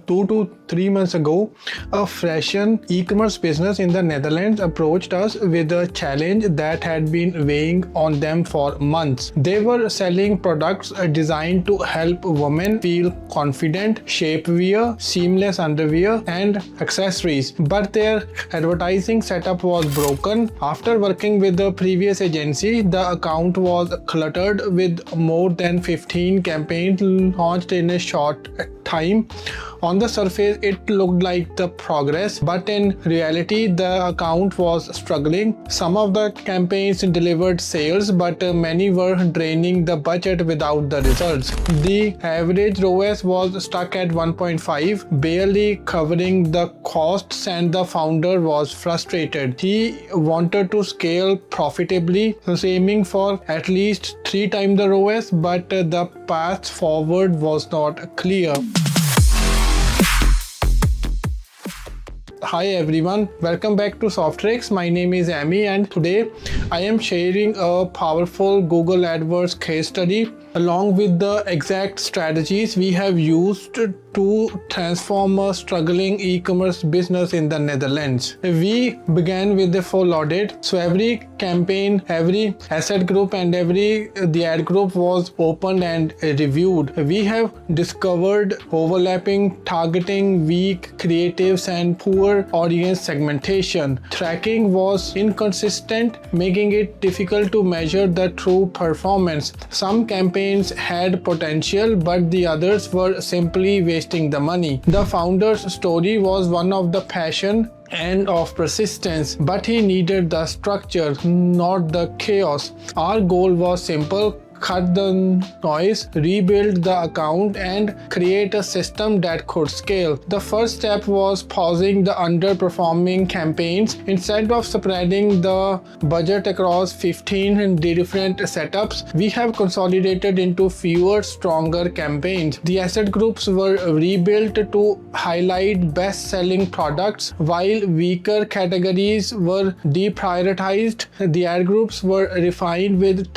2 to 3 months ago, a fashion e-commerce business in the Netherlands approached us with a challenge that had been weighing on them for months. They were selling products designed to help women feel confident, shapewear, seamless underwear, and accessories. But their advertising setup was broken. After working with the previous agency, the account was cluttered with more than 15 campaigns launched in a short time. On the surface, it looked like the progress, but in reality, the account was struggling. Some of the campaigns delivered sales, but many were draining the budget without the results. The average ROAS was stuck at 1.5, barely covering the costs, and the founder was frustrated. He wanted to scale profitably, aiming for at least 3 times the ROAS, but the path forward was not clear. Hi everyone, welcome back to Softtrix. My name is Amy and today I am sharing a powerful Google AdWords case study along with the exact strategies we have used to transform a struggling e-commerce business in the Netherlands. We began with a full audit, so every campaign, every asset group and the ad group was opened and reviewed. We have discovered overlapping targeting, weak creatives and poor audience segmentation. Tracking was inconsistent, making it difficult to measure the true performance. Some campaigns had potential, but the others were simply wasting the money. The founder's story was one of the passion and of persistence, but he needed the structure, not the chaos. Our goal was simple: cut the noise, rebuild the account, and create a system that could scale. The first step was pausing the underperforming campaigns. Instead of spreading the budget across 15 different setups, we have consolidated into fewer, stronger campaigns. The asset groups were rebuilt to highlight best-selling products, while weaker categories were deprioritized. The ad groups were refined with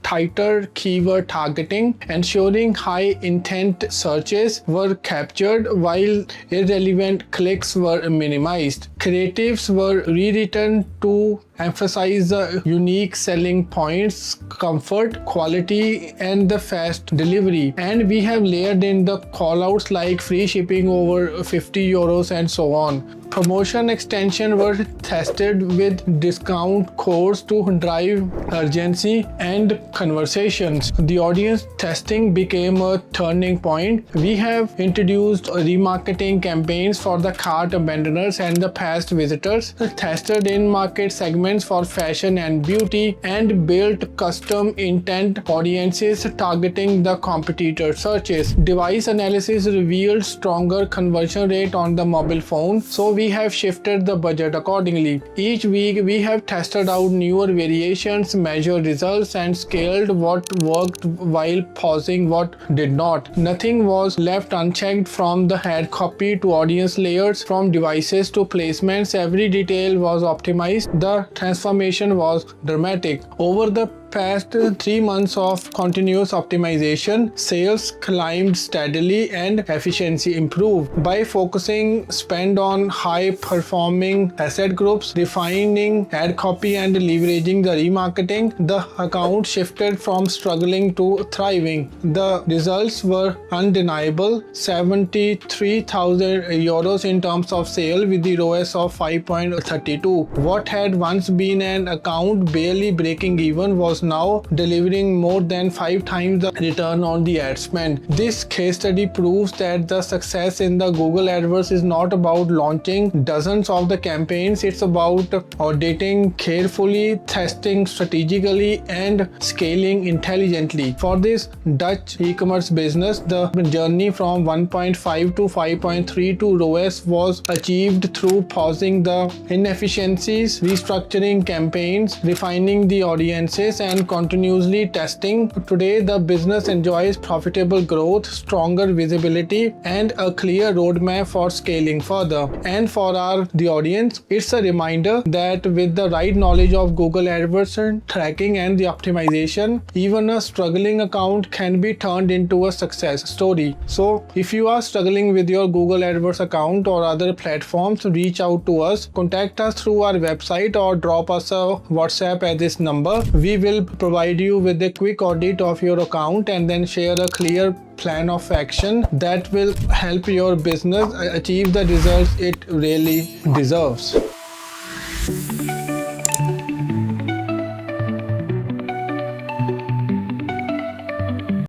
tighter keyword targeting, ensuring high intent searches were captured while irrelevant clicks were minimized. Creatives were rewritten to emphasize the unique selling points, comfort, quality, and the fast delivery. And we have layered in the callouts like free shipping over 50 euros and so on. Promotion extension were tested with discount codes to drive urgency and conversations. The audience testing became a turning point. We have introduced remarketing campaigns for the cart abandoners and the past visitors, tested in-market segments for fashion and beauty, and built custom intent audiences targeting the competitor searches. Device analysis revealed stronger conversion rate on the mobile phone, so we have shifted the budget accordingly. Each week we have tested out newer variations, measured results, and scaled what worked while pausing what did not. Nothing was left unchecked, from the ad copy to audience layers, from devices to placements. Every detail was optimized. The transformation was dramatic. Over the past 3 months of continuous optimization, sales climbed steadily and efficiency improved. By focusing spend on high-performing asset groups, refining ad copy, and leveraging the remarketing, the account shifted from struggling to thriving. The results were undeniable: 73,000 euros in terms of sale with the ROAS of 5.32. What had once been an account barely breaking even was now delivering more than 5 times the return on the ad spend. This case study proves that the success in the Google AdWords is not about launching dozens of the campaigns. It's about auditing carefully, testing strategically, and scaling intelligently. For this Dutch e-commerce business, the journey from 1.5 to 5.32 ROAS was achieved through pausing the inefficiencies, restructuring campaigns, refining the audiences, and continuously testing. Today, the business enjoys profitable growth, stronger visibility, and a clear roadmap for scaling further. And for the audience, it's a reminder that with the right knowledge of Google AdWords tracking and the optimization, even a struggling account can be turned into a success story. So if you are struggling with your Google AdWords account or other platforms, reach out to us, contact us through our website or drop us a WhatsApp at this number. We will provide you with a quick audit of your account and then share a clear plan of action that will help your business achieve the results it really deserves.